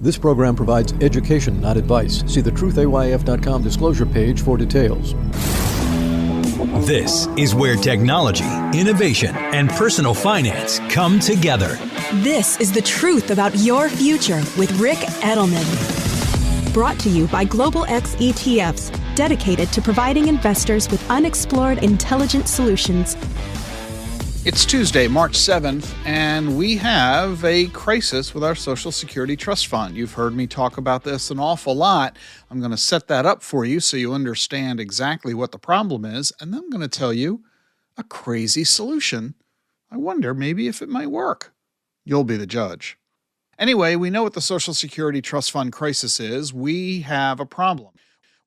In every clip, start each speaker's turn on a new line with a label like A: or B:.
A: This program provides education, not advice. See the truthayf.com disclosure page for details.
B: This is where technology, innovation, and personal finance come together.
C: This is the truth about your future with Rick Edelman. Brought to you by Global X ETFs, dedicated to providing investors with unexplored intelligent solutions.
D: It's Tuesday, March 7th, and we have a crisis with our Social Security Trust Fund. You've heard me talk about this an awful lot. I'm going to set that up for you so you understand exactly what the problem is, and then I'm going to tell you a crazy solution. I wonder maybe if it might work. You'll be the judge. Anyway, we know what the Social Security Trust Fund crisis is. We have a problem.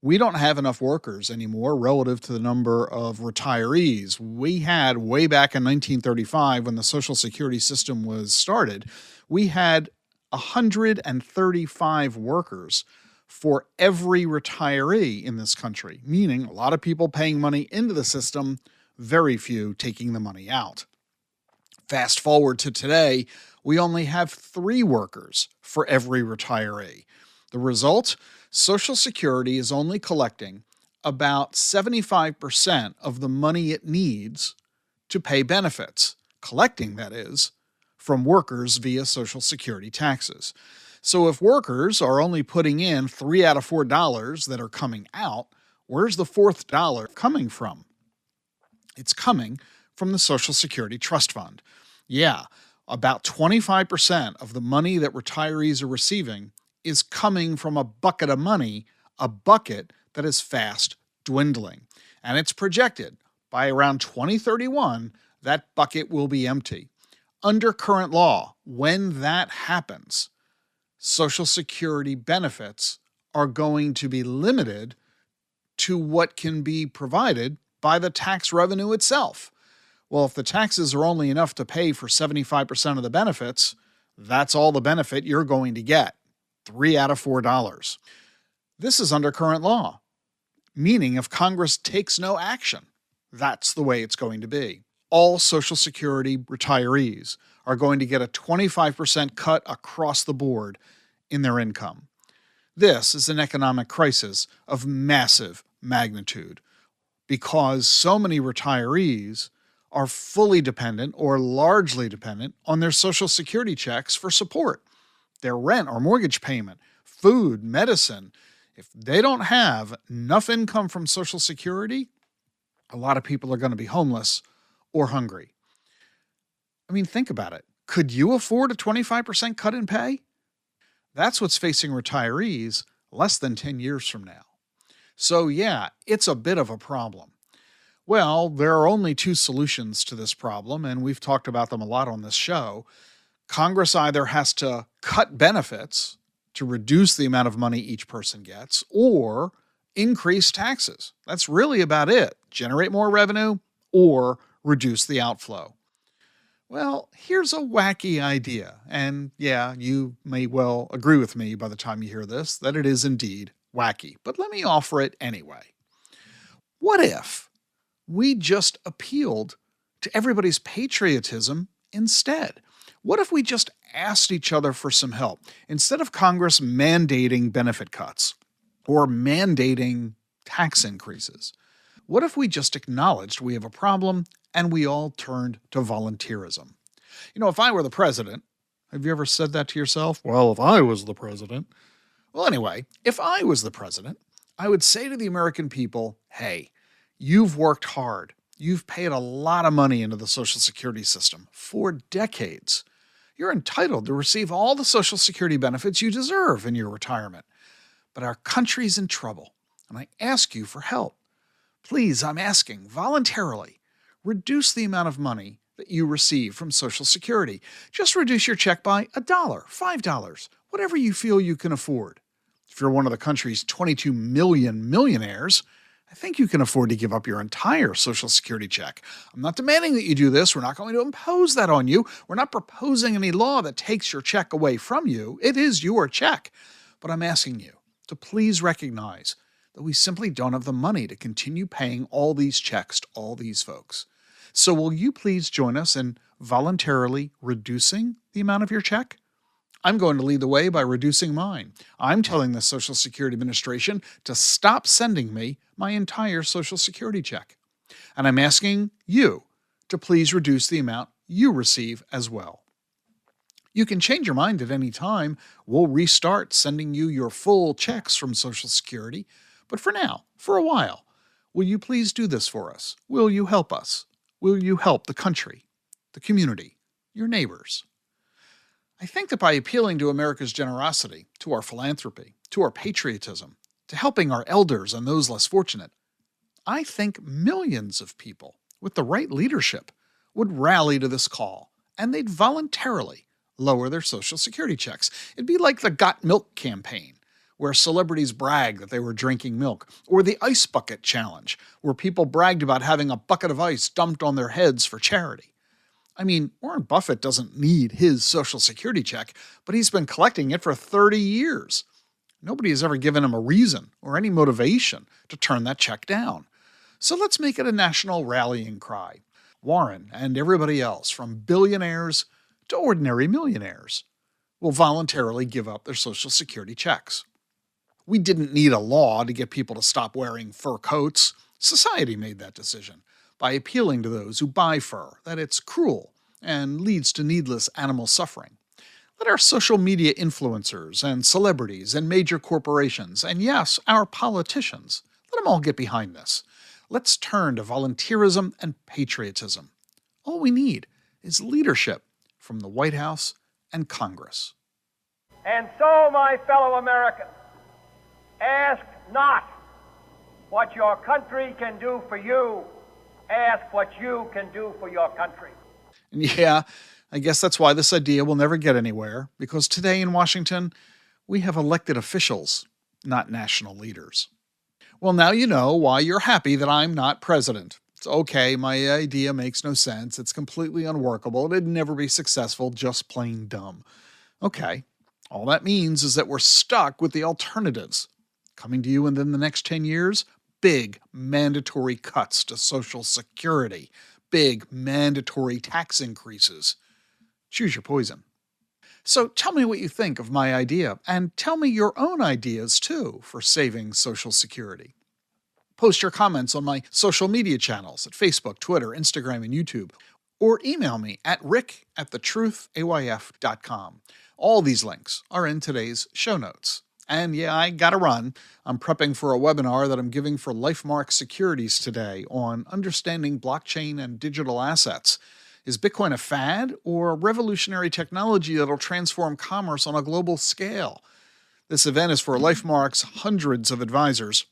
D: We don't have enough workers anymore relative to the number of retirees. We had way back in 1935 when the Social Security system was started, we had 135 workers for every retiree in this country, meaning a lot of people paying money into the system, very few taking the money out. Fast forward to today, we only have 3 workers for every retiree. The result? Social Security is only collecting about 75% of the money it needs to pay benefits, collecting, that is, from workers via Social Security taxes. So if workers are only putting in $3 out of $4 that are coming out, where's the fourth dollar coming from? It's coming from the Social Security Trust Fund. Yeah, about 25% of the money that retirees are receiving is coming from a bucket of money, a bucket that is fast dwindling. And it's projected by around 2031, that bucket will be empty. Under current law, when that happens, Social Security benefits are going to be limited to what can be provided by the tax revenue itself. Well, if the taxes are only enough to pay for 75% of the benefits, that's all the benefit you're going to get. $3 out of $4. This is under current law, meaning if Congress takes no action, that's the way it's going to be. All Social Security retirees are going to get a 25% cut across the board in their income. This is an economic crisis of massive magnitude because so many retirees are fully dependent or largely dependent on their Social Security checks for support. Their rent or mortgage payment, food, medicine. If they don't have enough income from Social Security, a lot of people are going to be homeless or hungry. I mean, think about it. Could you afford a 25% cut in pay? That's what's facing retirees less than 10 years from now. So yeah, it's a bit of a problem. Well, there are only 2 solutions to this problem, and we've talked about them a lot on this show. Congress either has to cut benefits to reduce the amount of money each person gets or increase taxes. That's really about it. Generate more revenue or reduce the outflow. Well, here's a wacky idea. And yeah, you may well agree with me by the time you hear this that it is indeed wacky. But let me offer it anyway. What if we just appealed to everybody's patriotism instead? What if we just asked each other for some help instead of Congress mandating benefit cuts or mandating tax increases? What if we just acknowledged we have a problem and we all turned to volunteerism? You know, if I were the president, have you ever said that to yourself? Well, if I was the president. Well, anyway, if I was the president, I would say to the American people, hey, you've worked hard. You've paid a lot of money into the Social Security system for decades. You're entitled to receive all the Social Security benefits you deserve in your retirement. But our country's in trouble, and I ask you for help. Please, I'm asking, voluntarily, reduce the amount of money that you receive from Social Security. Just reduce your check by $1, $5, whatever you feel you can afford. If you're one of the country's 22 million millionaires, I think you can afford to give up your entire Social Security check. I'm not demanding that you do this. We're not going to impose that on you. We're not proposing any law that takes your check away from you. It is your check. But I'm asking you to please recognize that we simply don't have the money to continue paying all these checks to all these folks. So will you please join us in voluntarily reducing the amount of your check? I'm going to lead the way by reducing mine. I'm telling the Social Security Administration to stop sending me my entire Social Security check. And I'm asking you to please reduce the amount you receive as well. You can change your mind at any time. We'll restart sending you your full checks from Social Security. But for now, for a while, will you please do this for us? Will you help us? Will you help the country, the community, your neighbors? I think that by appealing to America's generosity, to our philanthropy, to our patriotism, to helping our elders and those less fortunate, I think millions of people with the right leadership would rally to this call, and they'd voluntarily lower their Social Security checks. It'd be like the Got Milk campaign, where celebrities brag that they were drinking milk, or the Ice Bucket Challenge, where people bragged about having a bucket of ice dumped on their heads for charity. I mean, Warren Buffett doesn't need his Social Security check, but he's been collecting it for 30 years. Nobody has ever given him a reason or any motivation to turn that check down. So let's make it a national rallying cry. Warren and everybody else, from billionaires to ordinary millionaires, will voluntarily give up their Social Security checks. We didn't need a law to get people to stop wearing fur coats. Society made that decision by appealing to those who buy fur that it's cruel and leads to needless animal suffering. Let our social media influencers and celebrities and major corporations, and yes, our politicians, let them all get behind this. Let's turn to volunteerism and patriotism. All we need is leadership from the White House and Congress.
E: And so, my fellow Americans, ask not what your country can do for you. Ask what you can do for your country.
D: And yeah, I guess that's why this idea will never get anywhere, because today in Washington, we have elected officials, not national leaders. Well, now you know why you're happy that I'm not president. It's okay, my idea makes no sense, it's completely unworkable, it'd never be successful, just plain dumb. Okay, all that means is that we're stuck with the alternatives. Coming to you within the next 10 years, big mandatory cuts to Social Security, big mandatory tax increases. Choose your poison. So tell me what you think of my idea, and tell me your own ideas too for saving Social Security. Post your comments on my social media channels at Facebook, Twitter, Instagram, and YouTube, or email me at rick@thetruthayf.com. All these links are in today's show notes. And yeah, I gotta run. I'm prepping for a webinar that I'm giving for LifeMark Securities today on understanding blockchain and digital assets. Is Bitcoin a fad or a revolutionary technology that'll transform commerce on a global scale? This event is for LifeMark's hundreds of advisors.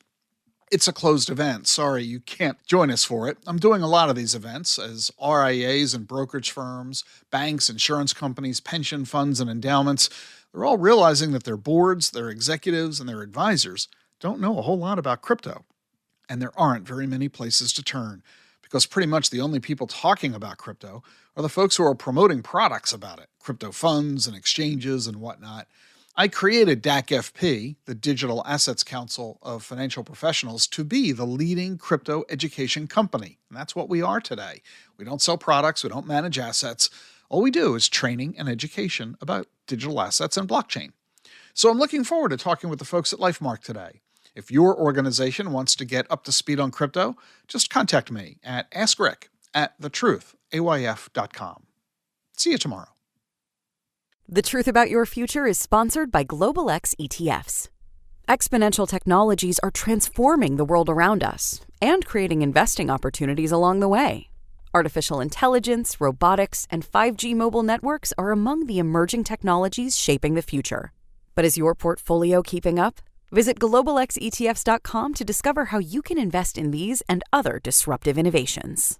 D: It's a closed event. Sorry, you can't join us for it. I'm doing a lot of these events as RIAs and brokerage firms, banks, insurance companies, pension funds, and endowments. They're all realizing that their boards, their executives, and their advisors don't know a whole lot about crypto. And there aren't very many places to turn, because pretty much the only people talking about crypto are the folks who are promoting products about it, crypto funds and exchanges and whatnot. I created DAC-FP, the Digital Assets Council of Financial Professionals, to be the leading crypto education company. And that's what we are today. We don't sell products, we don't manage assets. All we do is training and education about digital assets and blockchain. So I'm looking forward to talking with the folks at LifeMark today. If your organization wants to get up to speed on crypto, just contact me at askrick@thetruthayf.com. See you tomorrow.
F: The Truth About Your Future is sponsored by Global X ETFs. Exponential technologies are transforming the world around us and creating investing opportunities along the way. Artificial intelligence, robotics, and 5G mobile networks are among the emerging technologies shaping the future. But is your portfolio keeping up? Visit globalxetfs.com to discover how you can invest in these and other disruptive innovations.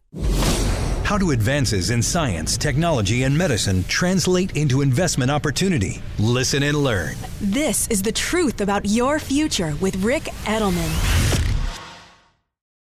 B: How do advances in science, technology, and medicine translate into investment opportunity? Listen and learn.
C: This is The Truth About Your Future with Rick Edelman.